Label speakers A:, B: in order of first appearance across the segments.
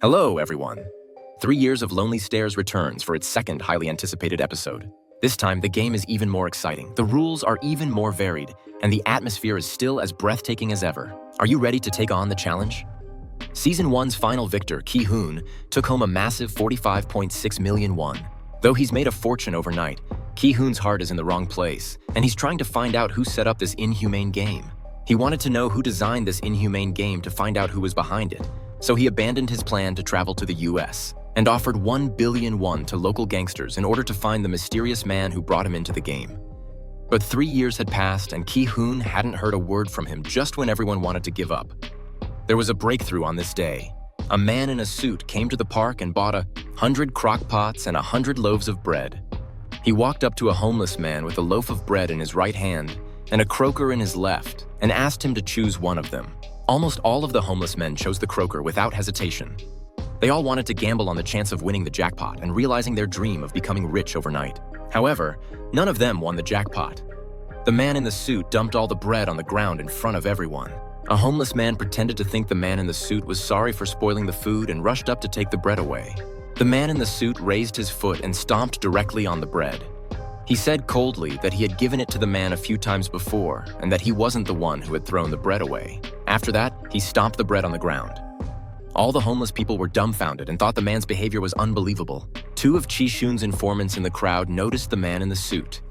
A: Hello, everyone. 3 Years of Lonely Stairs returns for its second highly anticipated episode. This time, the game is even more exciting, the rules are even more varied, and the atmosphere is still as breathtaking as ever. Are you ready to take on the challenge? Season 1's final victor, Ha-joon, took home a massive 45.6 million won. Though he's made a fortune overnight, Ha-joon's heart is in the wrong place, and he's trying to find out who set up this inhumane game. He wanted to know who designed this inhumane game to find out who was behind it, so he abandoned his plan to travel to the US and offered 1 billion won to local gangsters in order to find the mysterious man who brought him into the game. But 3 years had passed and Ha-joon hadn't heard a word from him just when everyone wanted to give up. There was a breakthrough on this day. A man in a suit came to the park and bought 100 crock pots and 100 loaves of bread. He walked up to a homeless man with a loaf of bread in his right hand and a croaker in his left and asked him to choose one of them. Almost all of the homeless men chose the croaker without hesitation. They all wanted to gamble on the chance of winning the jackpot and realizing their dream of becoming rich overnight. However, none of them won the jackpot. The man in the suit dumped all the bread on the ground in front of everyone. A homeless man pretended to think the man in the suit was sorry for spoiling the food and rushed up to take the bread away. The man in the suit raised his foot and stomped directly on the bread. He said coldly that he had given it to the man a few times before and that he wasn't the one who had thrown the bread away. After that, he stomped the bread on the ground. All the homeless people were dumbfounded and thought the man's behavior was unbelievable. 2 of Ha-joon's informants in the crowd noticed the man in the suit.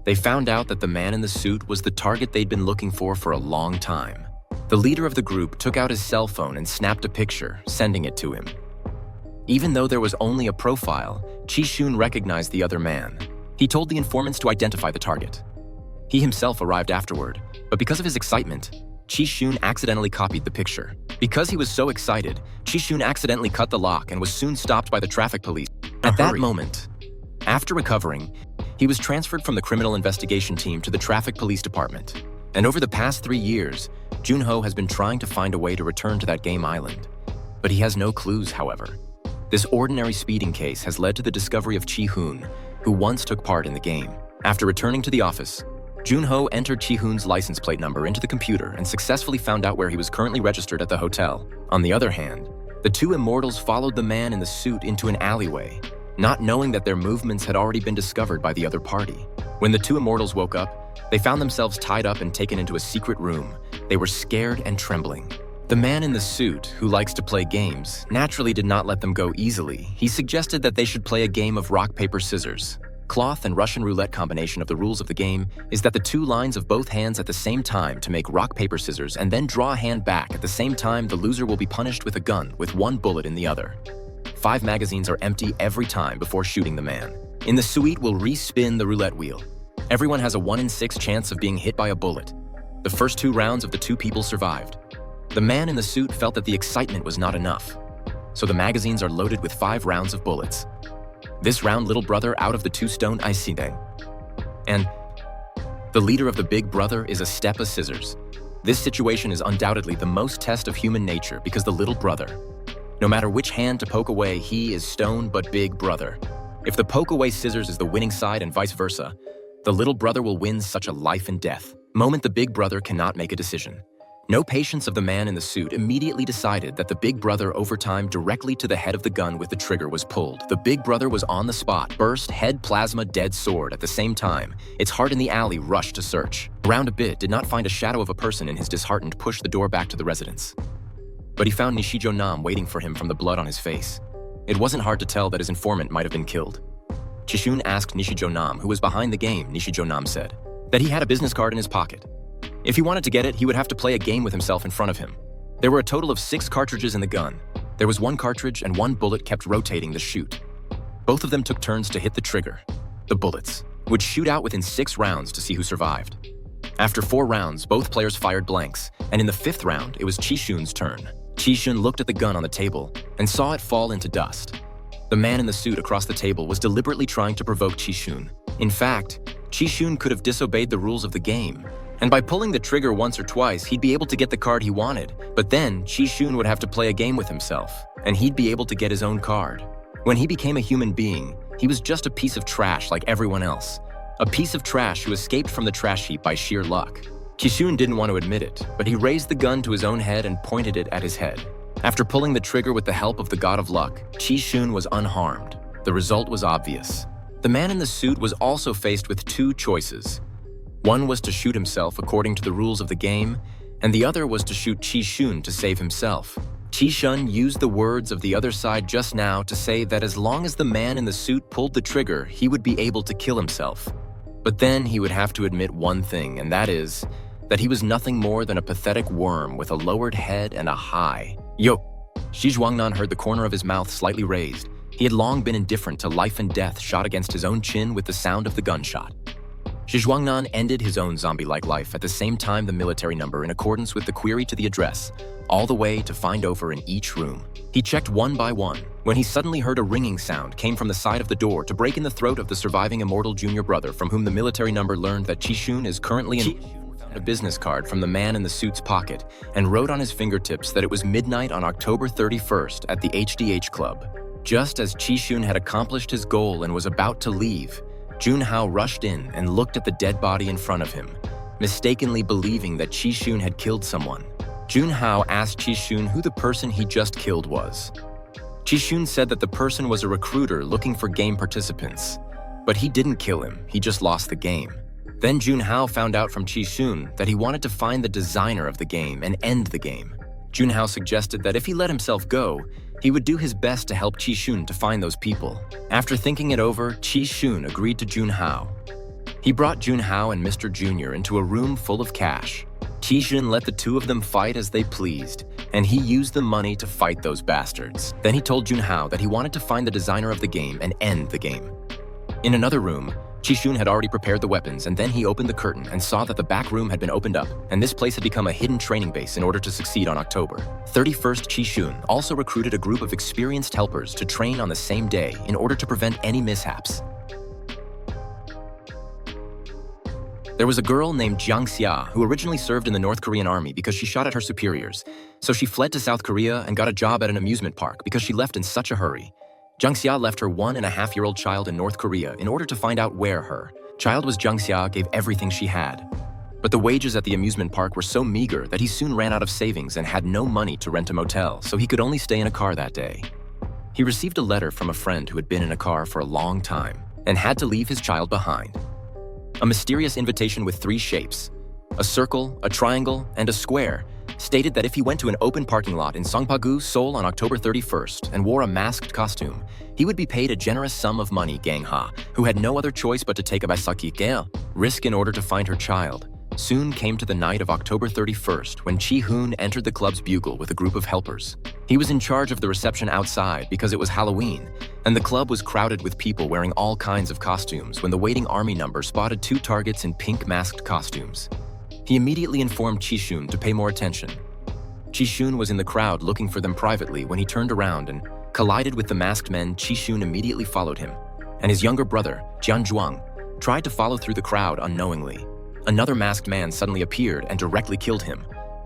A: They found out that the man in the suit was the target they'd been looking for a long time. The leader of the group took out his cell phone and snapped a picture, sending it to him. Even though there was only a profile, Ha-joon recognized the other man. He told the informants to identify the target. He himself arrived afterward, but because of his excitement, Ha-joon accidentally copied the picture. Because he was so excited, Ha-joon accidentally cut the lock and was soon stopped by the traffic police. At that moment, after recovering, he was transferred from the criminal investigation team to the traffic police department. And over the past 3 years, Jung-jae has been trying to find a way to return to that game island. But he has no clues, however. This ordinary speeding case has led to the discovery of Ha-joon, who once took part in the game. After returning to the office, Jung-jae entered Ha-joon's license plate number into the computer and successfully found out where he was currently registered at the hotel. On the other hand, the 2 immortals followed the man in the suit into an alleyway, not knowing that their movements had already been discovered by the other party. When the 2 immortals woke up, they found themselves tied up and taken into a secret room. They were scared and trembling. The man in the suit, who likes to play games, naturally did not let them go easily. He suggested that they should play a game of rock, paper, scissors. Cloth and Russian roulette combination of the rules of the game is that the 2 lines of both hands at the same time to make rock, paper, scissors and then draw a hand back at the same time. The loser will be punished with a gun with 1 bullet in the other. 5 magazines are empty every time before shooting the man. In the suite will re-spin the roulette wheel. Everyone has a 1 in 6 chance of being hit by a bullet. The first 2 rounds of the 2 people survived. The man in the suit felt that the excitement was not enough, so the magazines are loaded with 5 rounds of bullets. This round, little brother out of the 2 stone Isiden. And the leader of the big brother is a step of scissors. This situation is undoubtedly the most test of human nature because the little brother, no matter which hand to poke away, he is stone but big brother. If the poke away scissors is the winning side and vice versa, the little brother will win such a life and death moment. The big brother cannot make a decision. No patience of the man in the suit immediately decided that the big brother over time directly to the head of the gun with the trigger was pulled. The big brother was on the spot, burst, head, plasma, dead sword at the same time. Its heart in the alley rushed to search. Around a bit, did not find a shadow of a person in his disheartened pushed the door back to the residence. But he found Nishijo-nam waiting for him from the blood on his face. It wasn't hard to tell that his informant might have been killed. Ha-joon asked Nishijo-nam who was behind the game. Nishijo-nam said that he had a business card in his pocket. If he wanted to get it, he would have to play a game with himself in front of him. There were a total of 6 cartridges in the gun. There was 1 cartridge and 1 bullet kept rotating the chute. Both of them took turns to hit the trigger. The bullets would shoot out within 6 rounds to see who survived. After 4 rounds, both players fired blanks, and in the 5th round, it was Ha-joon's turn. Ha-joon looked at the gun on the table and saw it fall into dust. The man in the suit across the table was deliberately trying to provoke Ha-joon. In fact, Ha-joon could have disobeyed the rules of the game, and by pulling the trigger once or twice, he'd be able to get the card he wanted. But then, Ha-joon would have to play a game with himself, and he'd be able to get his own card. When he became a human being, he was just a piece of trash like everyone else. A piece of trash who escaped from the trash heap by sheer luck. Ha-joon didn't want to admit it, but he raised the gun to his own head and pointed it at his head. After pulling the trigger with the help of the god of luck, Chi-shun was unharmed. The result was obvious. The man in the suit was also faced with two choices. One was to shoot himself according to the rules of the game, and the other was to shoot Chi-shun to save himself. Chi-shun used the words of the other side just now to say that as long as the man in the suit pulled the trigger, he would be able to kill himself. But then he would have to admit one thing, and that is that he was nothing more than a pathetic worm with a lowered head and a high. Yo! Shi Zhuangnan heard the corner of his mouth slightly raised. He had long been indifferent to life and death shot against his own chin with the sound of the gunshot. Shi Zhuangnan ended his own zombie-like life at the same time the military number in accordance with the query to the address, all the way to find over in each room. He checked one by one, when he suddenly heard a ringing sound came from the side of the door to break in the throat of the surviving immortal junior brother from whom the military number learned that Chi-shun is currently in a business card from the man in the suit's pocket and wrote on his fingertips that it was midnight on October 31st at the HDH Club. Just as Chi-shun had accomplished his goal and was about to leave, Jun-hao rushed in and looked at the dead body in front of him, mistakenly believing that Chi-shun had killed someone. Jun-hao asked Chi-shun who the person he just killed was. Chi-shun said that the person was a recruiter looking for game participants. But he didn't kill him, he just lost the game. Then Jun-hao found out from Chi-shun that he wanted to find the designer of the game and end the game. Jun-hao suggested that if he let himself go, he would do his best to help Chi-shun to find those people. After thinking it over, Chi-shun agreed to Jun-hao. He brought Jun-hao and Mr. Junior into a room full of cash. Chi-shun let the two of them fight as they pleased, and he used the money to fight those bastards. Then he told Jun-hao that he wanted to find the designer of the game and end the game. In another room, Chi-shun had already prepared the weapons, and then he opened the curtain and saw that the back room had been opened up, and this place had become a hidden training base in order to succeed on October 31st. Chi-shun also recruited a group of experienced helpers to train on the same day in order to prevent any mishaps. There was a girl named Jung-jae who originally served in the North Korean army because she shot at her superiors, so she fled to South Korea and got a job at an amusement park because she left in such a hurry. Jung-jae left her 1.5-year-old child in North Korea in order to find out where her child was. Jung-jae gave everything she had. But the wages at the amusement park were so meager that he soon ran out of savings and had no money to rent a motel, so he could only stay in a car that day. He received a letter from a friend who had been in a car for a long time and had to leave his child behind. A mysterious invitation with 3 shapes, a circle, a triangle, and a square, stated that if he went to an open parking lot in Songpa-gu, Seoul on October 31st and wore a masked costume, he would be paid a generous sum of money. Gang-ha, who had no other choice but to take a risk in order to find her child, soon came to the night of October 31st when Chi-hoon entered the club's bugle with a group of helpers. He was in charge of the reception outside because it was Halloween, and the club was crowded with people wearing all kinds of costumes when the waiting army number spotted 2 targets in pink masked costumes. He immediately informed Chi-shun to pay more attention. Chi-shun was in the crowd looking for them privately when he turned around and collided with the masked men. Chi-shun immediately followed him, and his younger brother, Jian-juang, tried to follow through the crowd unknowingly. Another masked man suddenly appeared and directly killed him.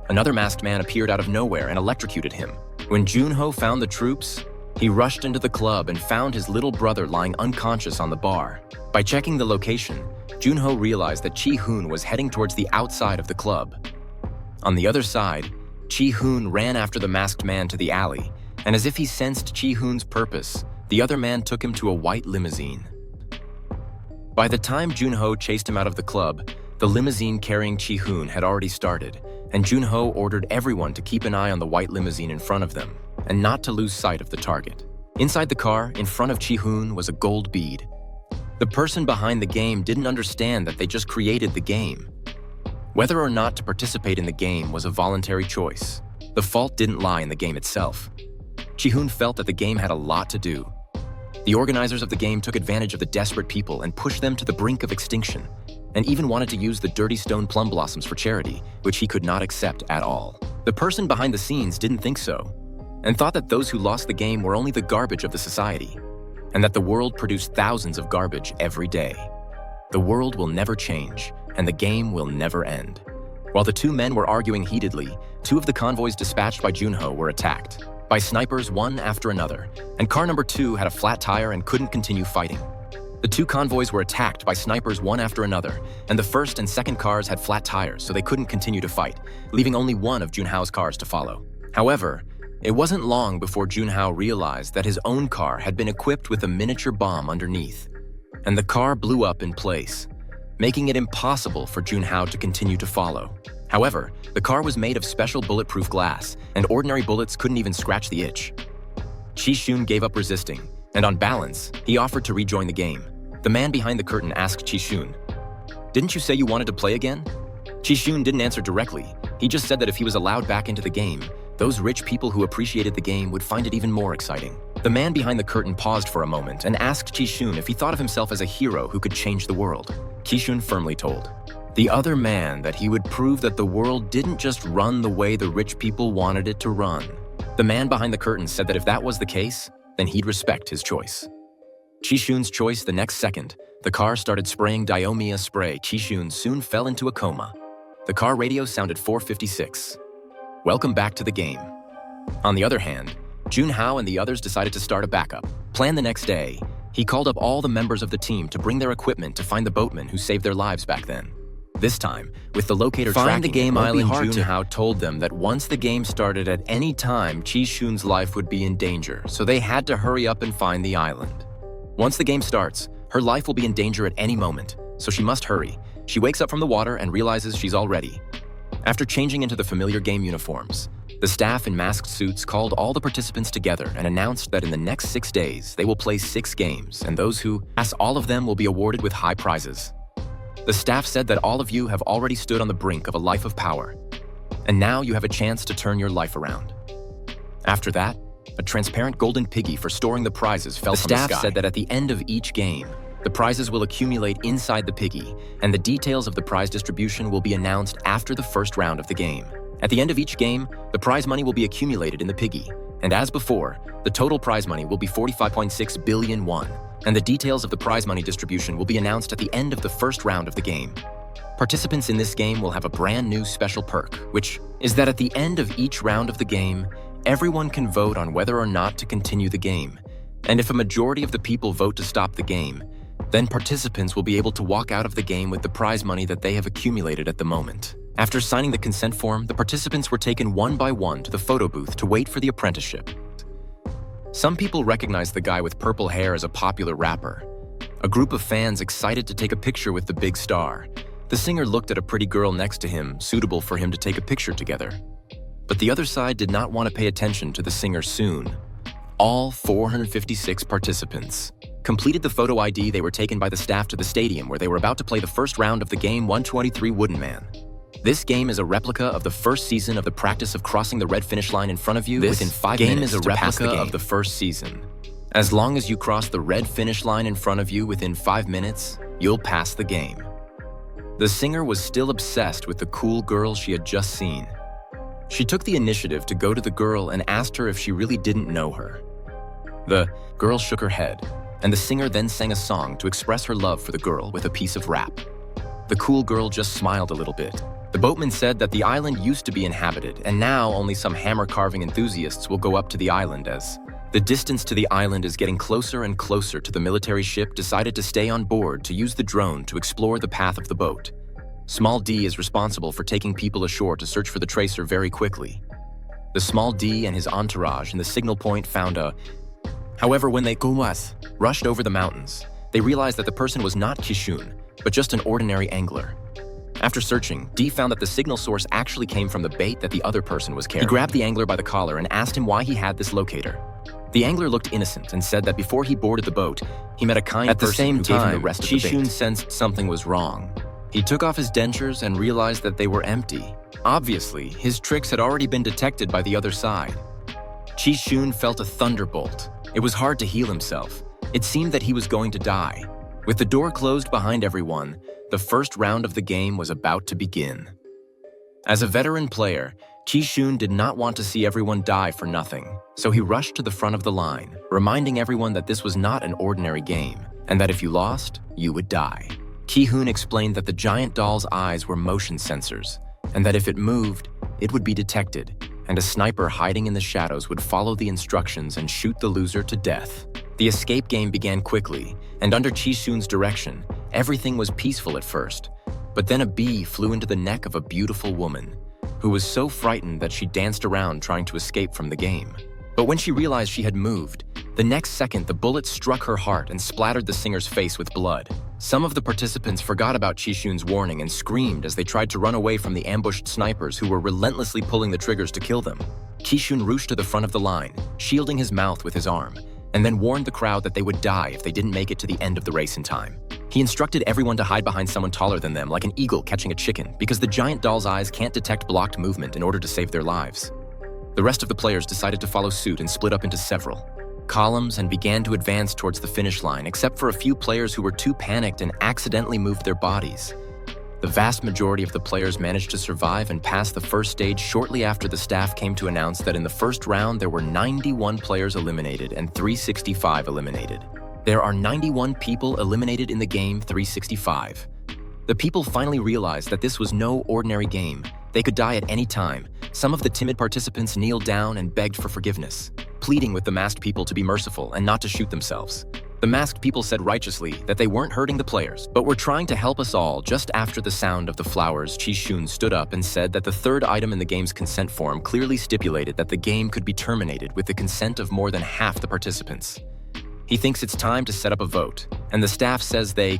A: Another masked man appeared out of nowhere and electrocuted him. When Jun-ho found the troops, he rushed into the club and found his little brother lying unconscious on the bar. By checking the location, Jun-ho realized that Chi-hoon was heading towards the outside of the club. On the other side, Chi-hoon ran after the masked man to the alley, and as if he sensed Chi-hoon's purpose, the other man took him to a white limousine. By the time Jun-ho chased him out of the club, the limousine carrying Chi-hoon had already started, and Jun-ho ordered everyone to keep an eye on the white limousine in front of them, and not to lose sight of the target. Inside the car, in front of Chi-hoon, was a gold bead. The person behind the game didn't understand that they just created the game. Whether or not to participate in the game was a voluntary choice. The fault didn't lie in the game itself. Chi-hoon felt that the game had a lot to do. The organizers of the game took advantage of the desperate people and pushed them to the brink of extinction, and even wanted to use the dirty stone plum blossoms for charity, which he could not accept at all. The person behind the scenes didn't think so, and thought that those who lost the game were only the garbage of the society, and that the world produced thousands of garbage every day. The world will never change, and the game will never end. While the 2 men were arguing heatedly, 2 of the convoys dispatched by Jun-ho were attacked by snipers one after another, and car number 2 had a flat tire and couldn't continue fighting. The 2 convoys were attacked by snipers one after another, and the first and second cars had flat tires, so they couldn't continue to fight, leaving only one of Jun-ho's cars to follow. However, It wasn't long before Jung-jae realized that his own car had been equipped with a miniature bomb underneath, and the car blew up in place, making it impossible for Jung-jae to continue to follow. However, the car was made of special bulletproof glass, and ordinary bullets couldn't even scratch the itch. Ji-hoon gave up resisting, and on balance, he offered to rejoin the game. The man behind the curtain asked Ji-hoon, "Didn't you say you wanted to play again?" Ji-hoon didn't answer directly. He just said that if he was allowed back into the game, those rich people who appreciated the game would find it even more exciting. The man behind the curtain paused for a moment and asked Ji-hoon if he thought of himself as a hero who could change the world. Ji-hoon firmly told the other man that he would prove that the world didn't just run the way the rich people wanted it to run. The man behind the curtain said that if that was the case, then he'd respect his choice. Ji-hoon's choice the next second, the car started spraying diomia spray. Ji-hoon soon fell into a coma. The car radio sounded 456. Welcome back to the game. On the other hand, Jung-jae and the others decided to start a backup. Planned the next day, he called up all the members of the team to bring their equipment to find the boatmen who saved their lives back then. This time, with the locator tracking the game island, Jung-jae told them that once the game started at any time, Ji-hoon's life would be in danger, so they had to hurry up and find the island. Once the game starts, her life will be in danger at any moment, so she must hurry. She wakes up from the water and realizes she's all ready. After changing into the familiar game uniforms, the staff in masked suits called all the participants together and announced that in the next 6 days, they will play 6 games, and those who pass all of them will be awarded with high prizes. The staff said that all of you have already stood on the brink of a life of power, and now you have a chance to turn your life around. After that, a transparent golden piggy for storing the prizes fell from the sky. The staff said that at the end of each game, the prizes will accumulate inside the piggy, and the details of the prize distribution will be announced after the first round of the game. At the end of each game, the prize money will be accumulated in the piggy, and as before, the total prize money will be 45.6 billion won, and the details of the prize money distribution will be announced at the end of the first round of the game. Participants in this game will have a brand new special perk, which is that at the end of each round of the game, everyone can vote on whether or not to continue the game, and if a majority of the people vote to stop the game, then participants will be able to walk out of the game with the prize money that they have accumulated at the moment. After signing the consent form, the participants were taken one by one to the photo booth to wait for the apprenticeship. Some people recognized the guy with purple hair as a popular rapper. A group of fans excited to take a picture with the big star. The singer looked at a pretty girl next to him, suitable for him to take a picture together. But the other side did not want to pay attention to the singer soon. All 456 participants completed the photo ID. They were taken by the staff to the stadium where they were about to play the first round of the game 123 Wooden Man. This game is a replica of the first season of the practice of crossing the red finish line in front of you within 5 minutes. This game is a replica of the first season. As long as you cross the red finish line in front of you within 5 minutes, you'll pass the game. The singer was still obsessed with the cool girl she had just seen. She took the initiative to go to the girl and asked her if she really didn't know her. The girl shook her head, and the singer then sang a song to express her love for the girl with a piece of rap. The cool girl just smiled a little bit. The boatman said that the island used to be inhabited, and now only some hammer-carving enthusiasts will go up to the island as the distance to the island is getting closer and closer to the military ship decided to stay on board to use the drone to explore the path of the boat. Small D is responsible for taking people ashore to search for the tracer very quickly. The Small D and his entourage in the signal point found a... However, when they rushed over the mountains, they realized that the person was not Ji-hoon, but just an ordinary angler. After searching, D found that the signal source actually came from the bait that the other person was carrying. He grabbed the angler by the collar and asked him why he had this locator. The angler looked innocent and said that before he boarded the boat, he met a kind person who gave him the rest of the bait. Ji-hoon sensed something was wrong. He took off his dentures and realized that they were empty. Obviously, his tricks had already been detected by the other side. Ji-hoon felt a thunderbolt. It was hard to heal himself. It seemed that he was going to die. With the door closed behind everyone, the first round of the game was about to begin. As a veteran player, Ji-hoon did not want to see everyone die for nothing, so he rushed to the front of the line, reminding everyone that this was not an ordinary game, and that if you lost, you would die. Ji-hoon explained that the giant doll's eyes were motion sensors, and that if it moved, it would be detected, and a sniper hiding in the shadows would follow the instructions and shoot the loser to death. The escape game began quickly, and under Ji-hoon's direction, everything was peaceful at first, but then a bee flew into the neck of a beautiful woman, who was so frightened that she danced around trying to escape from the game. But when she realized she had moved, the next second the bullet struck her heart and splattered the singer's face with blood. Some of the participants forgot about Chi-Shun's warning and screamed as they tried to run away from the ambushed snipers who were relentlessly pulling the triggers to kill them. Chi-Shun rushed to the front of the line, shielding his mouth with his arm, and then warned the crowd that they would die if they didn't make it to the end of the race in time. He instructed everyone to hide behind someone taller than them, like an eagle catching a chicken, because the giant doll's eyes can't detect blocked movement in order to save their lives. The rest of the players decided to follow suit and split up into several columns and began to advance towards the finish line, except for a few players who were too panicked and accidentally moved their bodies. The vast majority of the players managed to survive and pass the first stage shortly after the staff came to announce that in the first round there were 91 players eliminated and 365 eliminated. There are 91 people eliminated in the game 365. The people finally realized that this was no ordinary game. They could die at any time. Some of the timid participants kneeled down and begged for forgiveness, pleading with the masked people to be merciful and not to shoot themselves. The masked people said righteously that they weren't hurting the players, but were trying to help us all. Just after the sound of the flowers, Chi-Shun stood up and said that the third item in the game's consent form clearly stipulated that the game could be terminated with the consent of more than half the participants. He thinks it's time to set up a vote, and the staff says they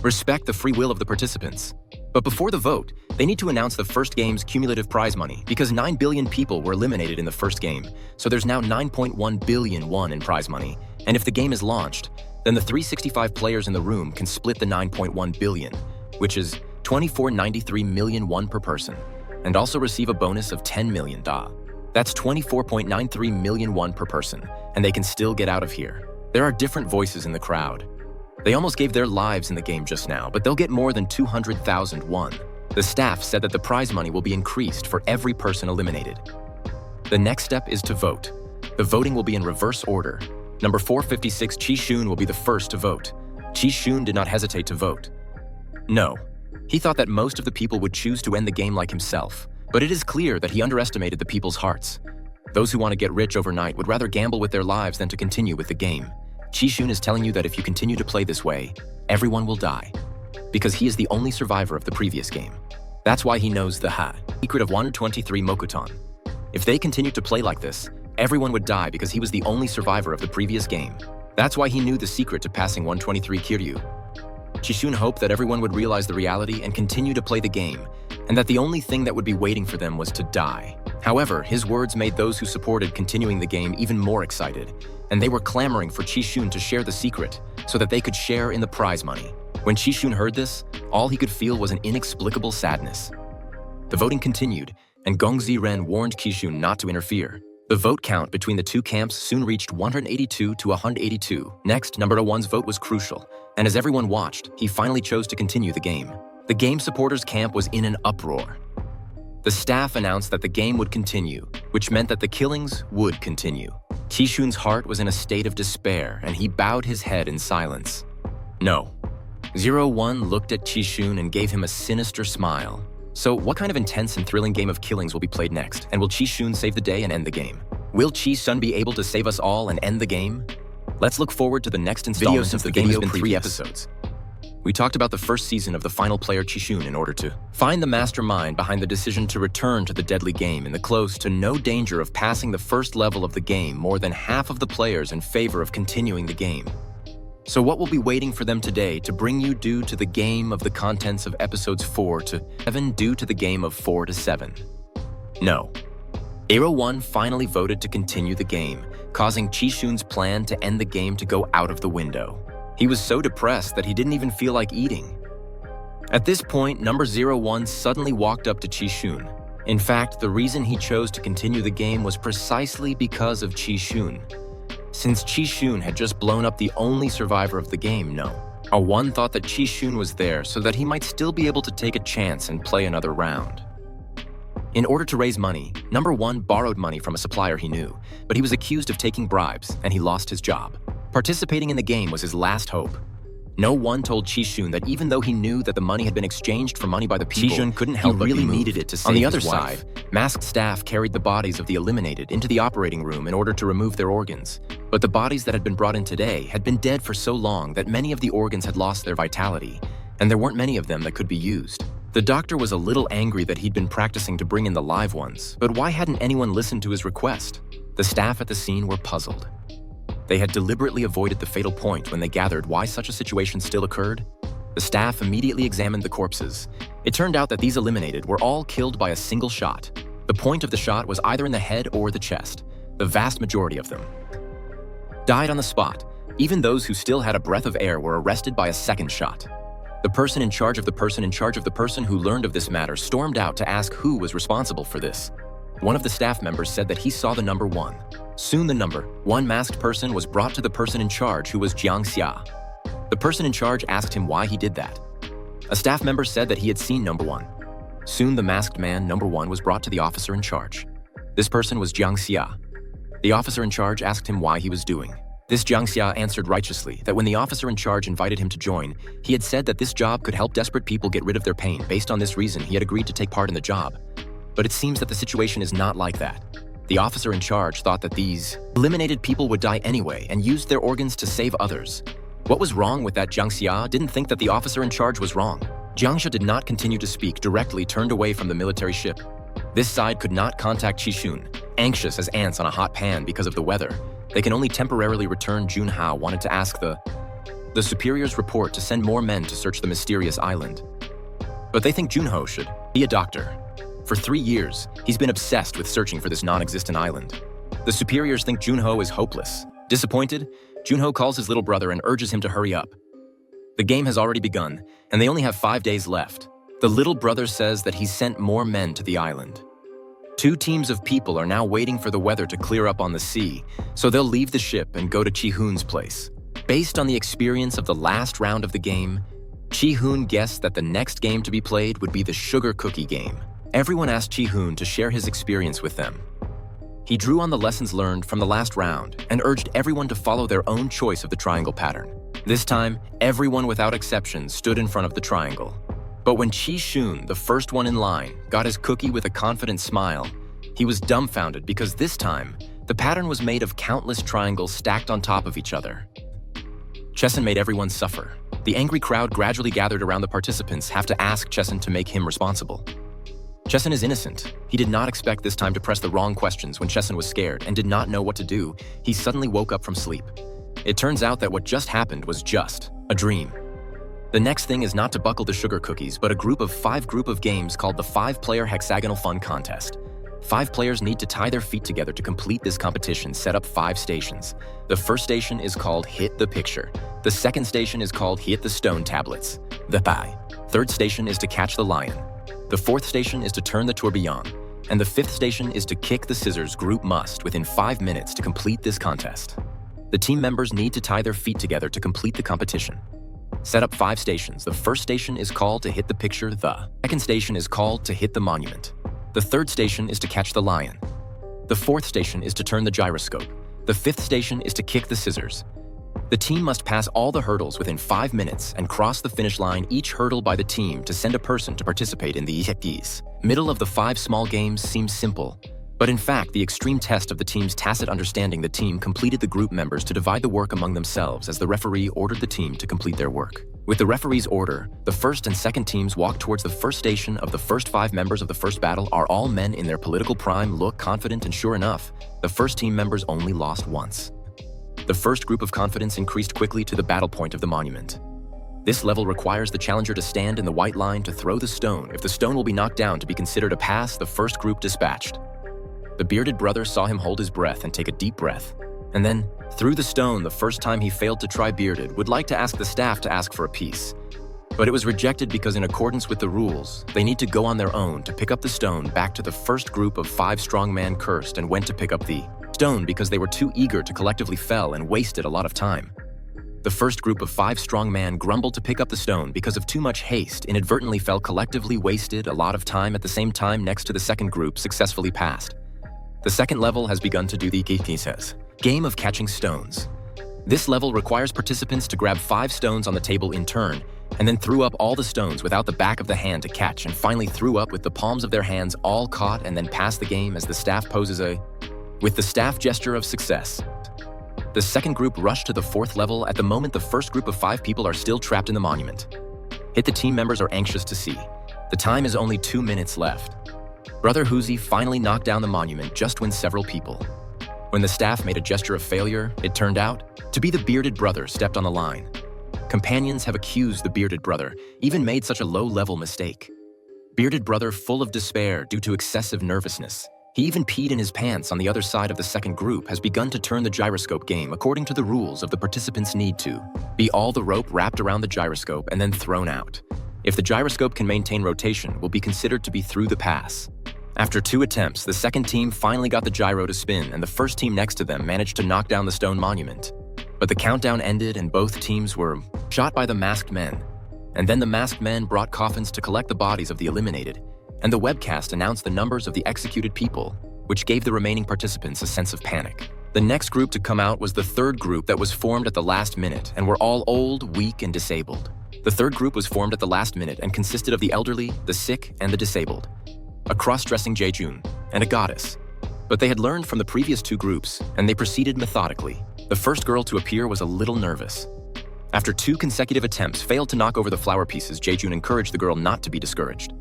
A: respect the free will of the participants. But before the vote, they need to announce the first game's cumulative prize money because 9 billion people were eliminated in the first game, so there's now 9.1 billion won in prize money. And if the game is launched, then the 365 players in the room can split the 9.1 billion, which is 24.93 million won per person, and also receive a bonus of 10 million da. That's 24.93 million won per person, and they can still get out of here. There are different voices in the crowd. They almost gave their lives in the game just now, but they'll get more than 200,000 won. The staff said that the prize money will be increased for every person eliminated. The next step is to vote. The voting will be in reverse order. Number 456, Chi-Shun, will be the first to vote. Chi-Shun did not hesitate to vote. No. He thought that most of the people would choose to end the game like himself, but it is clear that he underestimated the people's hearts. Those who want to get rich overnight would rather gamble with their lives than to continue with the game. Chi-Shun is telling you that if you continue to play this way, everyone will die, because he is the only survivor of the previous game. That's why he knows the secret of 123 Mokuton. If they continue to play like this, everyone would die because he was the only survivor of the previous game. That's why he knew the secret to passing 123 Kiryu. Chi-Shun hoped that everyone would realize the reality and continue to play the game, and that the only thing that would be waiting for them was to die. However, his words made those who supported continuing the game even more excited, and they were clamoring for Chi-Shun to share the secret so that they could share in the prize money. When Chi-Shun heard this, all he could feel was an inexplicable sadness. The voting continued, and Gong Ziren warned Chi-Shun not to interfere. The vote count between the two camps soon reached 182 to 182. Next, number 1's vote was crucial, and as everyone watched, he finally chose to continue the game. The game supporters' camp was in an uproar. The staff announced that the game would continue, which meant that the killings would continue. Chi-Shun's heart was in a state of despair, and he bowed his head in silence. No. 01 looked at Chi-Shun and gave him a sinister smile. So what kind of intense and thrilling game of killings will be played next, and will Chi-Shun save the day and end the game? Will Chi-Shun be able to save us all and end the game? Let's look forward to the next installment since the game has been 3 episodes. We talked about the first season of the final player Chi-Shun in order to find the mastermind behind the decision to return to the deadly game in the close to no danger of passing the first level of the game more than half of the players in favor of continuing the game. So what will be waiting for them today to bring you due to the game of the contents of episodes 4 to 7 due to the game of 4 to 7? No. Aero 1 finally voted to continue the game, causing Chi-Shun's plan to end the game to go out of the window. He was so depressed that he didn't even feel like eating. At this point, number 01 suddenly walked up to Chi-Shun. In fact, the reason he chose to continue the game was precisely because of Chi-Shun. Since Chi-Shun had just blown up the only survivor of the game, A1 thought that Chi-Shun was there so that he might still be able to take a chance and play another round. In order to raise money, number 1 borrowed money from a supplier he knew, but he was accused of taking bribes and he lost his job. Participating in the game was his last hope. No one told Chi-Shun that even though he knew that the money had been exchanged for money by the people, Chi-Shun couldn't help but really needed it to save his wife. On the other side, masked staff carried the bodies of the eliminated into the operating room in order to remove their organs. But the bodies that had been brought in today had been dead for so long that many of the organs had lost their vitality, and there weren't many of them that could be used. The doctor was a little angry that he'd been practicing to bring in the live ones, but why hadn't anyone listened to his request? The staff at the scene were puzzled. They had deliberately avoided the fatal point when they gathered why such a situation still occurred. The staff immediately examined the corpses. It turned out that these eliminated were all killed by a single shot. The point of the shot was either in the head or the chest. The vast majority of them died on the spot. Even those who still had a breath of air were arrested by a second shot. The person in charge of the person in charge of the person who learned of this matter stormed out to ask who was responsible for this. One of the staff members said that he saw the number 1. Soon the number 1 masked person was brought to the person in charge, who was Jung-jae. The person in charge asked him why he did that. A staff member said that he had seen number 1. Soon the masked man, number 1, was brought to the officer in charge. This person was Jung-jae. The officer in charge asked him why he was doing. This Jung-jae answered righteously that when the officer in charge invited him to join, he had said that this job could help desperate people get rid of their pain. Based on this reason, he had agreed to take part in the job. But it seems that the situation is not like that. The officer in charge thought that these eliminated people would die anyway and used their organs to save others. What was wrong with that? Jung-jae didn't think that the officer in charge was wrong. Jung-jae did not continue to speak, directly turned away from the military ship. This side could not contact Ha-joon, anxious as ants on a hot pan because of the weather. They can only temporarily return. Jun-ho wanted to ask the superior's report to send more men to search the mysterious island. But they think Jun-ho should be a doctor. For 3 years, he's been obsessed with searching for this non-existent island. The superiors think Jun-ho is hopeless. Disappointed, Jun-ho calls his little brother and urges him to hurry up. The game has already begun, and they only have 5 days left. The little brother says that he's sent more men to the island. 2 teams of people are now waiting for the weather to clear up on the sea, so they'll leave the ship and go to Chi-hoon's place. Based on the experience of the last round of the game, Chi-hoon guessed that the next game to be played would be the sugar cookie game. Everyone asked Chi-hoon to share his experience with them. He drew on the lessons learned from the last round and urged everyone to follow their own choice of the triangle pattern. This time, everyone without exception stood in front of the triangle. But when Chi-hoon, the first one in line, got his cookie with a confident smile, he was dumbfounded because this time, the pattern was made of countless triangles stacked on top of each other. Cheson made everyone suffer. The angry crowd gradually gathered around the participants have to ask Cheson to make him responsible. Cheson is innocent. He did not expect this time to press the wrong questions. When Cheson was scared and did not know what to do, he suddenly woke up from sleep. It turns out that what just happened was just a dream. The next thing is not to buckle the sugar cookies, but a group of games called the 5-player hexagonal fun contest. 5 players need to tie their feet together to complete this competition. Set up 5 stations. The first station is called Hit the Picture. The second station is called Hit the Stone Tablets. The pie. Third station is to catch the lion. The fourth station is to turn the tourbillon. And the fifth station is to kick the scissors. Group must, within 5 minutes, to complete this contest. The team members need to tie their feet together to complete the competition. Set up 5 stations. The first station is called to hit the picture. The second station is called to hit the monument. The third station is to catch the lion. The fourth station is to turn the gyroscope. The fifth station is to kick the scissors. The team must pass all the hurdles within 5 minutes and cross the finish line, each hurdle by the team, to send a person to participate in the EPs. Middle of the 5 small games seems simple, but in fact, the extreme test of the team's tacit understanding. The team completed the group members to divide the work among themselves as the referee ordered the team to complete their work. With the referee's order, the first and second teams walk towards the first station. Of the first 5 members of the first battle are all men in their political prime, look confident, and sure enough, the first team members only lost once. The first group of confidence increased quickly to the battle point of the monument. This level requires the challenger to stand in the white line to throw the stone. If the stone will be knocked down to be considered a pass, the first group dispatched. The bearded brother saw him hold his breath and take a deep breath, and then threw the stone. The first time he failed to try. Bearded would like to ask the staff to ask for a piece, but it was rejected because in accordance with the rules, they need to go on their own to pick up the stone. Back to the first group of 5 strongman cursed and went to pick up the stone because they were too eager to collectively fell and wasted a lot of time. The first group of 5 strongman grumbled to pick up the stone because of too much haste, inadvertently fell, collectively wasted a lot of time. At the same time, next to the second group successfully passed. The second level has begun to do the game of catching stones. This level requires participants to grab 5 stones on the table in turn, and then threw up all the stones without the back of the hand to catch, and finally threw up with the palms of their hands all caught, and then pass the game as the staff poses with the staff gesture of success. The second group rushed to the 4th level. At the moment, the first group of 5 people are still trapped in the monument. Hit the team members are anxious to see. The time is only 2 minutes left. Brother Huzi finally knocked down the monument just when several people. When the staff made a gesture of failure, it turned out to be the bearded brother stepped on the line. Companions have accused the bearded brother, even made such a low-level mistake. Bearded brother full of despair due to excessive nervousness. He even peed in his pants on the other side of the second group has begun to turn the gyroscope game according to the rules of the participants need to be all the rope wrapped around the gyroscope and then thrown out. If the gyroscope can maintain rotation, will be considered to be through the pass. After 2 attempts, the second team finally got the gyro to spin and the first team next to them managed to knock down the stone monument. But the countdown ended and both teams were shot by the masked men. And then the masked men brought coffins to collect the bodies of the eliminated, and the webcast announced the numbers of the executed people, which gave the remaining participants a sense of panic. The next group to come out was the third group that was formed at the last minute and were all old, weak, and disabled. The third group was formed at the last minute and consisted of the elderly, the sick, and the disabled. A cross-dressing Ha-joon, and a goddess. But they had learned from the previous 2 groups, and they proceeded methodically. The first girl to appear was a little nervous. After 2 consecutive attempts failed to knock over the flower pieces, Ha-joon encouraged the girl not to be discouraged.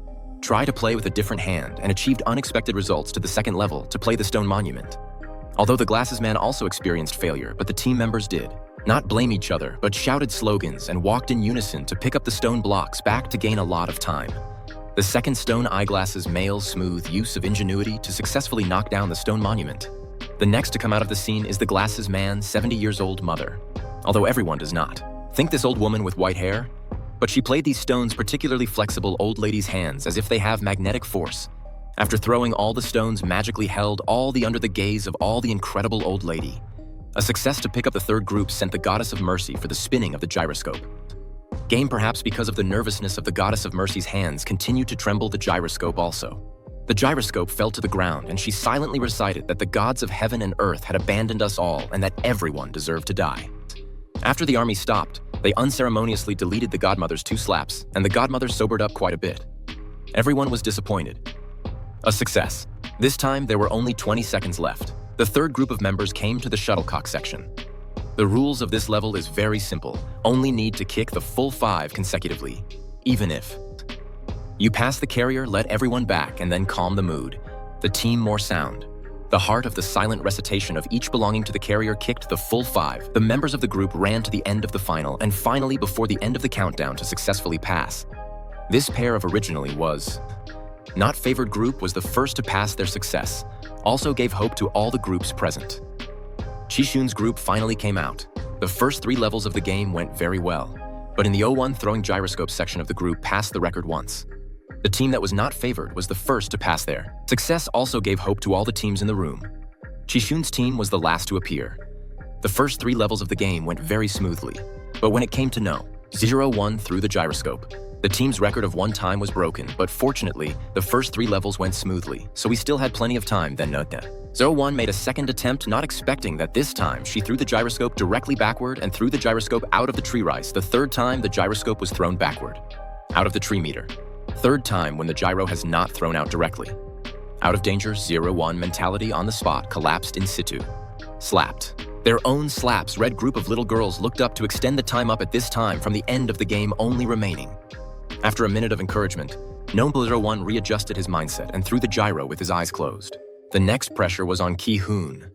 A: Try to play with a different hand and achieved unexpected results to the second level to play the stone monument. Although the glasses man also experienced failure, but the team members did not blame each other, but shouted slogans and walked in unison to pick up the stone blocks back to gain a lot of time. The second stone eyeglasses male smooth use of ingenuity to successfully knock down the stone monument. The next to come out of the scene is the glasses man 70 years old mother, although everyone does not think this old woman with white hair, but she played these stones particularly flexible old lady's hands as if they have magnetic force. After throwing all the stones magically held all the under the gaze of all the incredible old lady. A success to pick up the third group sent the goddess of mercy for the spinning of the gyroscope. Game perhaps because of the nervousness of the goddess of mercy's hands continued to tremble the gyroscope also. The gyroscope fell to the ground and she silently recited that the gods of heaven and earth had abandoned us all and that everyone deserved to die. After the army stopped, they unceremoniously deleted the godmother's 2 slaps, and the godmother sobered up quite a bit. Everyone was disappointed. A success. This time, there were only 20 seconds left. The third group of members came to the shuttlecock section. The rules of this level is very simple. Only need to kick the full 5 consecutively, even if. You pass the carrier, let everyone back, and then calm the mood. The team more sound. The heart of the silent recitation of each belonging to the carrier kicked the full 5. The members of the group ran to the end of the final and finally before the end of the countdown to successfully pass. This pair of originally was not favored group was the first to pass their success, also gave hope to all the groups present. Chi-shun's group finally came out. The first 3 levels of the game went very well, but in the 01 throwing gyroscope section of the group passed the record once. The team that was not favored was the first to pass there. Success also gave hope to all the teams in the room. Chi-shun's team was the last to appear. The first 3 levels of the game went very smoothly, but when it came to no, 0-1 through the gyroscope. The team's record of 1 time was broken, but fortunately, the first 3 levels went smoothly, so we still had plenty of time then Nota. 01 made a second attempt, not expecting that this time she threw the gyroscope directly backward and threw the gyroscope out of the tree rice. The third time, the gyroscope was thrown backward, out of the tree meter. Third time when the gyro has not thrown out directly. Out of danger, 0-1 mentality on the spot, collapsed in situ. Slapped. Their own slaps, red group of little girls looked up to extend the time up at this time from the end of the game only remaining. After a minute of encouragement, Noble 01 readjusted his mindset and threw the gyro with his eyes closed. The next pressure was on Ha-joon.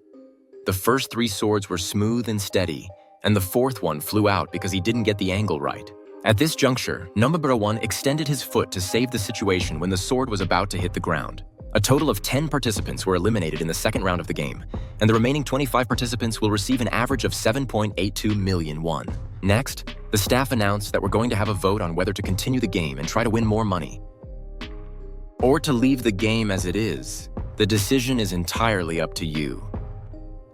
A: The first 3 swords were smooth and steady, and the 4th one flew out because he didn't get the angle right. At this juncture, Number 1 extended his foot to save the situation when the sword was about to hit the ground. A total of 10 participants were eliminated in the second round of the game, and the remaining 25 participants will receive an average of 7.82 million won. Next, the staff announced that we're going to have a vote on whether to continue the game and try to win more money, or to leave the game as it is. The decision is entirely up to you.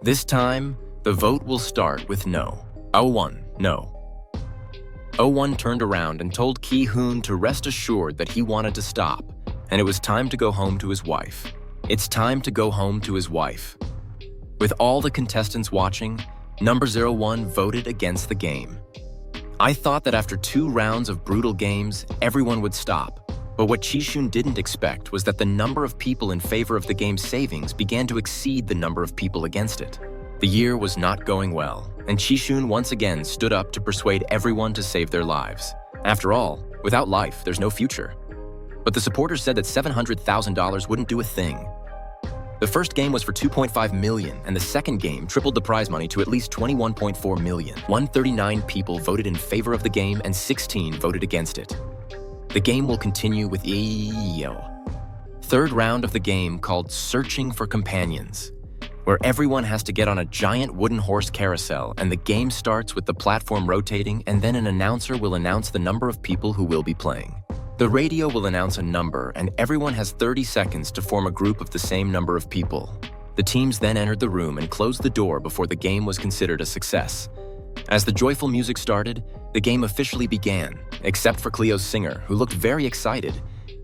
A: This time, the vote will start with no. 01, no. 01 turned around and told Ha-joon to rest assured that he wanted to stop, and it was time to go home to his wife. It's time to go home to his wife. With all the contestants watching, Number 01 voted against the game. I thought that after 2 rounds of brutal games, everyone would stop, but what Chi-shun didn't expect was that the number of people in favor of the game's savings began to exceed the number of people against it. The year was not going well, and Chi-shun once again stood up to persuade everyone to save their lives. After all, without life, there's no future. but the supporters said that $700,000 wouldn't do a thing. The first game was for $2.5 million, and the second game tripled the prize money to at least $21.4 million. 139 people voted in favor of the game and 16 voted against it. The game will continue with third round of the game called Searching for Companions, where everyone has to get on a giant wooden horse carousel, and the game starts with the platform rotating, and then an announcer will announce the number of people who will be playing. The radio will announce a number, and everyone has 30 seconds to form a group of the same number of people. The teams then entered the room and closed the door before the game was considered a success. As the joyful music started, the game officially began, except for Cleo's singer, who looked very excited.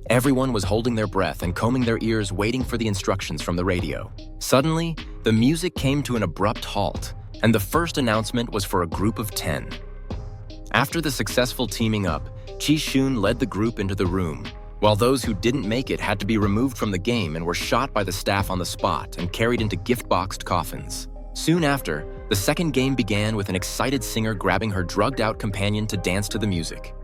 A: Everyone was holding their breath and combing their ears, waiting for the instructions from the radio. Suddenly, the music came to an abrupt halt, and the first announcement was for a group of 10. After the successful teaming up, Ha-joon led the group into the room, while those who didn't make it had to be removed from the game and were shot by the staff on the spot and carried into gift-boxed coffins. Soon after, the second game began with an excited singer grabbing her drugged-out companion to dance to the music.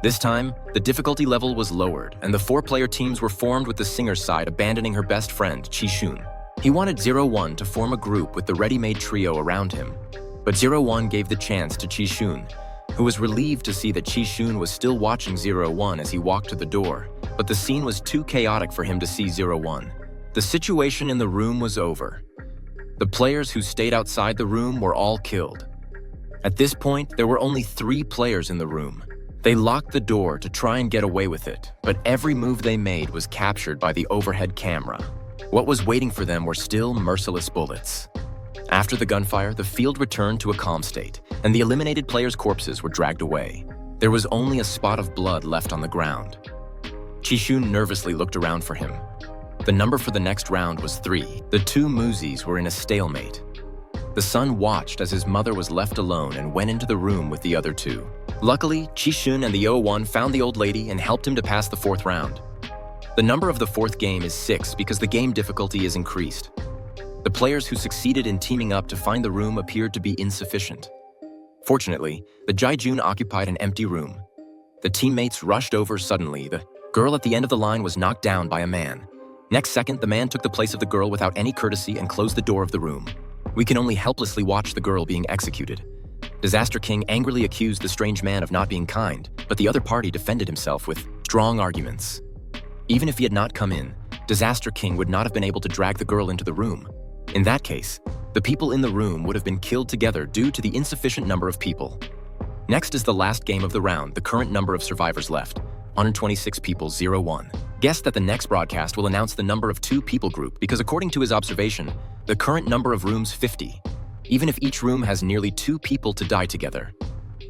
A: This time, the difficulty level was lowered, and the 4-player teams were formed with the singer's side abandoning her best friend, Ha-joon. He wanted 01 to form a group with the ready-made trio around him, but 01 gave the chance to Ha-joon, who was relieved to see that Ha-joon was still watching 01 as he walked to the door, but the scene was too chaotic for him to see 01. The situation in the room was over. The players who stayed outside the room were all killed. At this point, there were only 3 players in the room. They locked the door to try and get away with it, but every move they made was captured by the overhead camera. What was waiting for them were still merciless bullets. After the gunfire, the field returned to a calm state, and the eliminated players' corpses were dragged away. There was only a spot of blood left on the ground. Ha-joon nervously looked around for him. The number for the next round was 3. The 2 Muzis were in a stalemate. The son watched as his mother was left alone and went into the room with the other 2. Luckily, Ha-joon and the 01 found the old lady and helped him to pass the 4th round. The number of the 4th game is 6 because the game difficulty is increased. The players who succeeded in teaming up to find the room appeared to be insufficient. Fortunately, the Ha-joon occupied an empty room. The teammates rushed over suddenly. The girl at the end of the line was knocked down by a man. Next second, the man took the place of the girl without any courtesy and closed the door of the room. We can only helplessly watch the girl being executed. Disaster King angrily accused the strange man of not being kind, but the other party defended himself with strong arguments. Even if he had not come in, Disaster King would not have been able to drag the girl into the room. In that case, the people in the room would have been killed together due to the insufficient number of people. Next is the last game of the round, the current number of survivors left, 126 people, 01. Guess that the next broadcast will announce the number of 2 people group because according to his observation, the current number of rooms 50, even if each room has nearly 2 people to die together.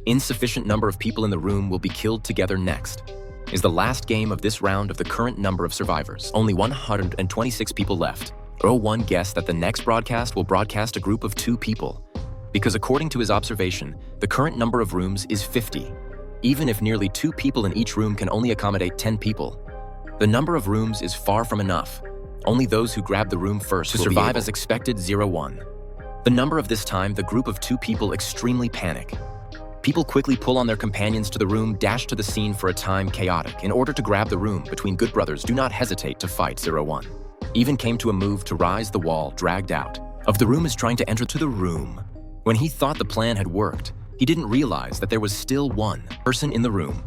A: Insufficient number of people in the room will be killed together next. Is the last game of this round of the current number of survivors, only 126 people left. 01 guessed that the next broadcast will broadcast a group of 2 people, because according to his observation, the current number of rooms is 50. Even if nearly 2 people in each room can only accommodate 10 people, the number of rooms is far from enough. Only those who grab the room first to survive as expected. 01. The number of this time, the group of 2 people extremely panic. People quickly pull on their companions to the room, dash to the scene for a time chaotic. In order to grab the room between good brothers, do not hesitate to fight. 01. Even came to a move to rise the wall, dragged out. Of the room is trying to enter to the room. When he thought the plan had worked, he didn't realize that there was still 1 person in the room.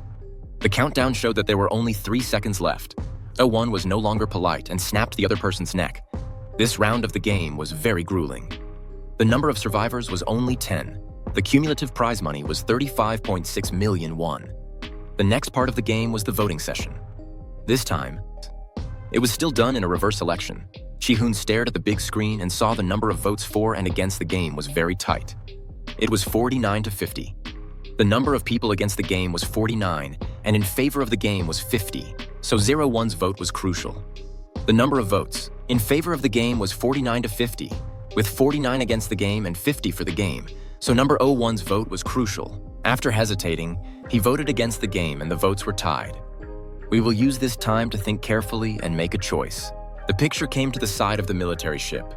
A: The countdown showed that there were only 3 seconds left. 01 was no longer polite and snapped the other person's neck. This round of the game was very grueling. The number of survivors was only 10. The cumulative prize money was 35.6 million won. The next part of the game was the voting session. This time, it was still done in a reverse election. Ha-joon stared at the big screen and saw the number of votes for and against the game was very tight. It was 49 to 50. The number of people against the game was 49, and in favor of the game was 50, so 01's vote was crucial. The number of votes in favor of the game was 49 to 50, with 49 against the game and 50 for the game, so number 01's vote was crucial. After hesitating, he voted against the game and the votes were tied. We will use this time to think carefully and make a choice. The picture came to the side of the military ship.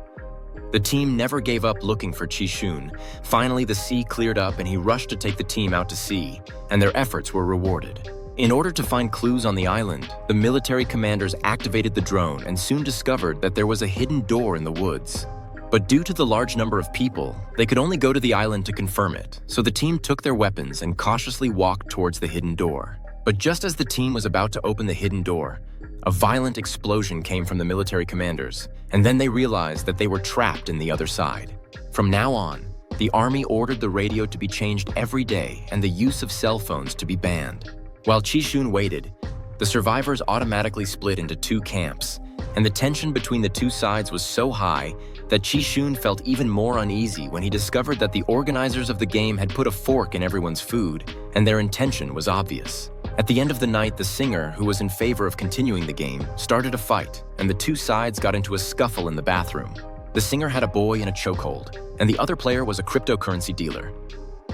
A: The team never gave up looking for Ha-joon. Finally, the sea cleared up and he rushed to take the team out to sea, and their efforts were rewarded. In order to find clues on the island, the military commanders activated the drone and soon discovered that there was a hidden door in the woods. But due to the large number of people, they could only go to the island to confirm it, so the team took their weapons and cautiously walked towards the hidden door. But just as the team was about to open the hidden door, a violent explosion came from the military commanders, and then they realized that they were trapped in the other side. From now on, the army ordered the radio to be changed every day and the use of cell phones to be banned. While Ha-joon waited, the survivors automatically split into two camps, and the tension between the two sides was so high that Ha-joon felt even more uneasy when he discovered that the organizers of the game had put a fork in everyone's food, and their intention was obvious. At the end of the night, the singer, who was in favor of continuing the game, started a fight, and the two sides got into a scuffle in the bathroom. The singer had a boy in a chokehold, and the other player was a cryptocurrency dealer.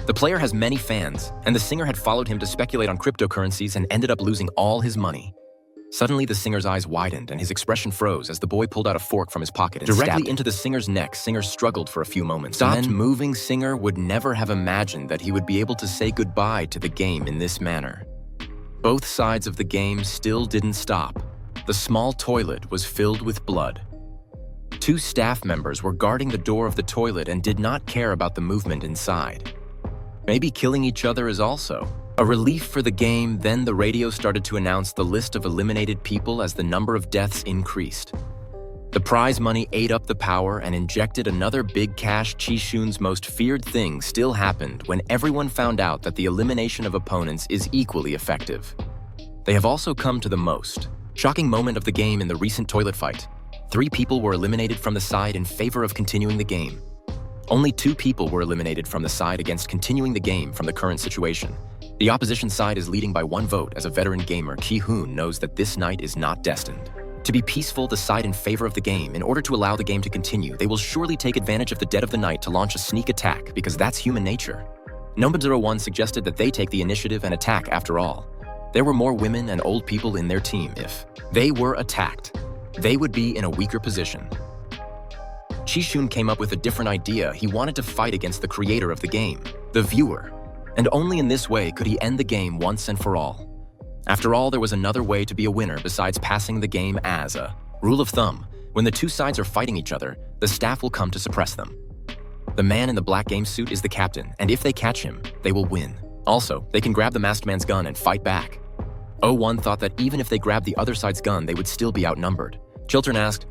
A: The player has many fans, and the singer had followed him to speculate on cryptocurrencies and ended up losing all his money. Suddenly, the singer's eyes widened and his expression froze as the boy pulled out a fork from his pocket and directly into the singer's neck. Singer struggled for a few moments. Stopped moving. Singer would never have imagined that he would be able to say goodbye to the game in this manner. Both sides of the game still didn't stop. The small toilet was filled with blood. Two staff members were guarding the door of the toilet and did not care about the movement inside. Maybe killing each other is also a relief for the game. Then the radio started to announce the list of eliminated people as the number of deaths increased. The prize money ate up the power and injected another big cash. Ha-joon's most feared thing still happened when everyone found out that the elimination of opponents is equally effective. They have also come to the most shocking moment of the game in the recent toilet fight. 3 people were eliminated from the side in favor of continuing the game. Only 2 people were eliminated from the side against continuing the game from the current situation. The opposition side is leading by 1 vote. As a veteran gamer, Ha-joon knows that this night is not destined to be peaceful. The side in favor of the game, in order to allow the game to continue, they will surely take advantage of the dead of the night to launch a sneak attack, because that's human nature. Number01 suggested that they take the initiative and attack. After all, there were more women and old people in their team. If they were attacked, they would be in a weaker position. Ha-joon came up with a different idea. He wanted to fight against the creator of the game, the viewer, and only in this way could he end the game once and for all. After all, there was another way to be a winner besides passing the game. As a rule of thumb, when the two sides are fighting each other, the staff will come to suppress them. The man in the black game suit is the captain, and if they catch him, they will win. Also, they can grab the masked man's gun and fight back. 01 thought that even if they grabbed the other side's gun, they would still be outnumbered. Chiltern asked,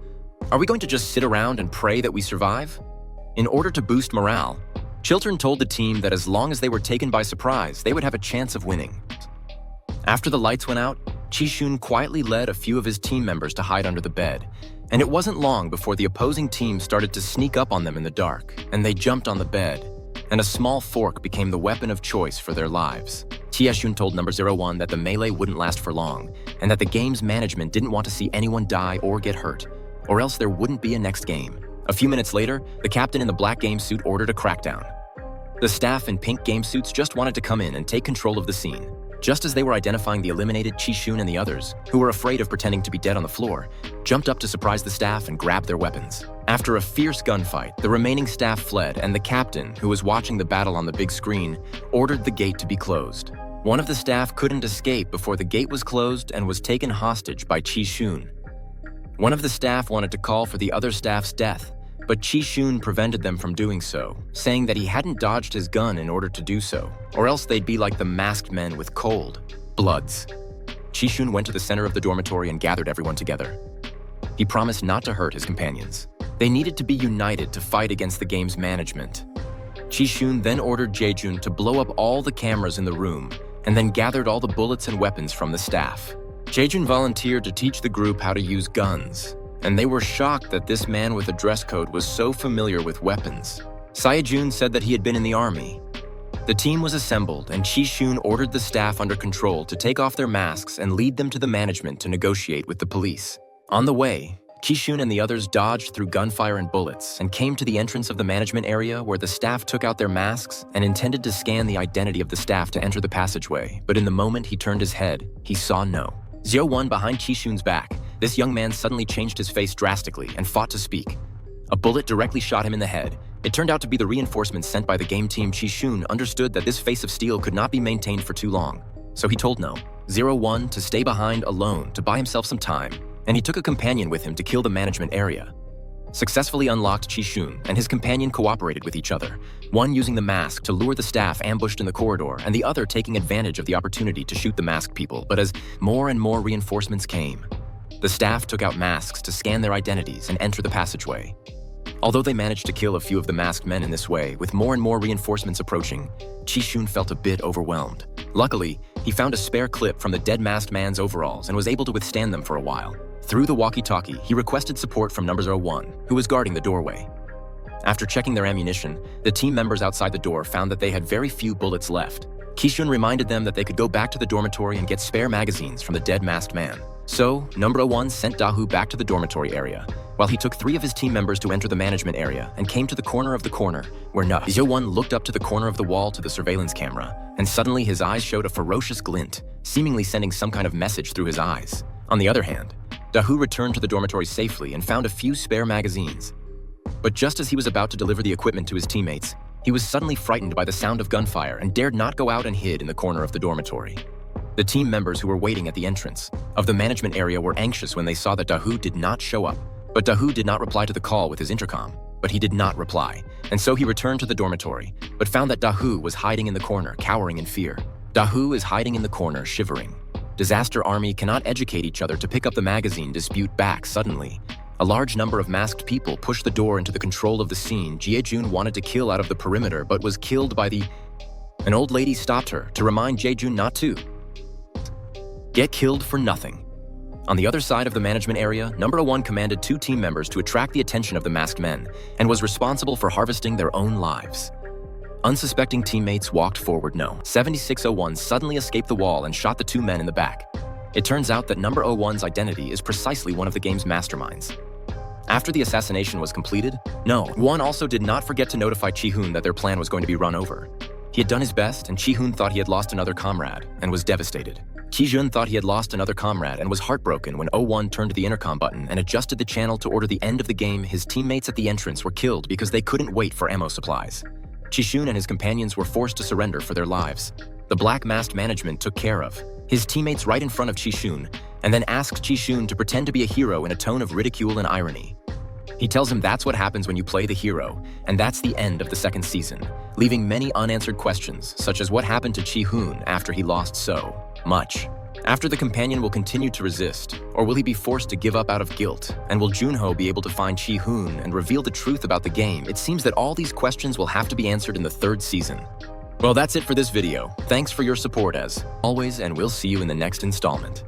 A: "Are we going to just sit around and pray that we survive?" In order to boost morale, Chiltern told the team that as long as they were taken by surprise, they would have a chance of winning. After the lights went out, Ha-joon quietly led a few of his team members to hide under the bed, and it wasn't long before the opposing team started to sneak up on them in the dark, and they jumped on the bed, and a small fork became the weapon of choice for their lives. Ha-joon told number01 that the melee wouldn't last for long, and that the game's management didn't want to see anyone die or get hurt, or else there wouldn't be a next game. A few minutes later, the captain in the black game suit ordered a crackdown. The staff in pink game suits just wanted to come in and take control of the scene. Just as they were identifying the eliminated, Ha-joon and the others, who were afraid of pretending to be dead on the floor, jumped up to surprise the staff and grabbed their weapons. After a fierce gunfight, the remaining staff fled, and the captain, who was watching the battle on the big screen, ordered the gate to be closed. One of the staff couldn't escape before the gate was closed and was taken hostage by Ha-joon. One of the staff wanted to call for the other staff's death, but Ha-joon prevented them from doing so, saying that he hadn't dodged his gun in order to do so, or else they'd be like the masked men with cold bloods. Ha-joon went to the center of the dormitory and gathered everyone together. He promised not to hurt his companions. They needed to be united to fight against the game's management. Ha-joon then ordered Jae-joon to blow up all the cameras in the room, and then gathered all the bullets and weapons from the staff. Jae-joon volunteered to teach the group how to use guns, and they were shocked that this man with a dress code was so familiar with weapons. Seo-joon said that he had been in the army. The team was assembled, and Ha-joon ordered the staff under control to take off their masks and lead them to the management to negotiate with the police. On the way, Ha-joon and the others dodged through gunfire and bullets and came to the entrance of the management area, where the staff took out their masks and intended to scan the identity of the staff to enter the passageway, but in the moment he turned his head, he saw no. 01 behind Ha-joon's back. This young man suddenly changed his face drastically and fought to speak. A bullet directly shot him in the head. It turned out to be the reinforcements sent by the game team. Ha-joon understood that this face of steel could not be maintained for too long, so he told no. 01 to stay behind alone to buy himself some time, and he took a companion with him to kill the management area. Successfully unlocked Chi-hoon and his companion cooperated with each other, one using the mask to lure the staff ambushed in the corridor and the other taking advantage of the opportunity to shoot the masked people. But as more and more reinforcements came, the staff took out masks to scan their identities and enter the passageway. Although they managed to kill a few of the masked men in this way, with more and more reinforcements approaching, Chi-hoon felt a bit overwhelmed. Luckily, he found a spare clip from the dead masked man's overalls and was able to withstand them for a while. Through the walkie-talkie, he requested support from number 01, who was guarding the doorway. After checking their ammunition, the team members outside the door found that they had very few bullets left. Chi-hoon reminded them that they could go back to the dormitory and get spare magazines from the dead masked man. So, number 01 sent Da-hoo back to the dormitory area, while he took 3 of his team members to enter the management area and came to the corner of the corner, where Na-1 looked up to the corner of the wall to the surveillance camera, and suddenly his eyes showed a ferocious glint, seemingly sending some kind of message through his eyes. On the other hand, Da-hoo returned to the dormitory safely and found a few spare magazines. But just as he was about to deliver the equipment to his teammates, he was suddenly frightened by the sound of gunfire and dared not go out and hid in the corner of the dormitory. The team members who were waiting at the entrance of the management area were anxious when they saw that Da-hoo did not show up. But Da-hoo did not reply to the call with his intercom. But he did not reply, and so he returned to the dormitory, but found that Da-hoo was hiding in the corner, cowering in fear. Da-hoo is hiding in the corner, shivering. Disaster Army cannot educate each other to pick up the magazine dispute back suddenly. A large number of masked people pushed the door into the control of the scene. Jae-joon wanted to kill out of the perimeter but was killed by the... An old lady stopped her to remind Jae-joon not to get killed for nothing. On the other side of the management area, number 01 commanded 2 team members to attract the attention of the masked men and was responsible for harvesting their own lives. Unsuspecting teammates walked forward. 7601 suddenly escaped the wall and shot the 2 men in the back. It turns out that number 01's identity is precisely one of the game's masterminds. After the assassination was completed, one also did not forget to notify Chi-hoon that their plan was going to be run over. He had done his best, and Chi-hoon thought he had lost another comrade and was devastated. Chi-hoon thought he had lost another comrade and was heartbroken when 01 turned the intercom button and adjusted the channel to order the end of the game. His teammates at the entrance were killed because they couldn't wait for ammo supplies. Chi-hoon and his companions were forced to surrender for their lives. The black masked management took care of his teammates right in front of Chi-hoon and then asked Chi-hoon to pretend to be a hero in a tone of ridicule and irony. He tells him that's what happens when you play the hero, and that's the end of the 2nd season, leaving many unanswered questions, such as what happened to Chi-hoon after he lost so much. After the companion will continue to resist, or will he be forced to give up out of guilt? And will Jun-ho be able to find Chi-hoon and reveal the truth about the game? It seems that all these questions will have to be answered in the 3rd season. Well, that's it for this video. Thanks for your support as always, and we'll see you in the next installment.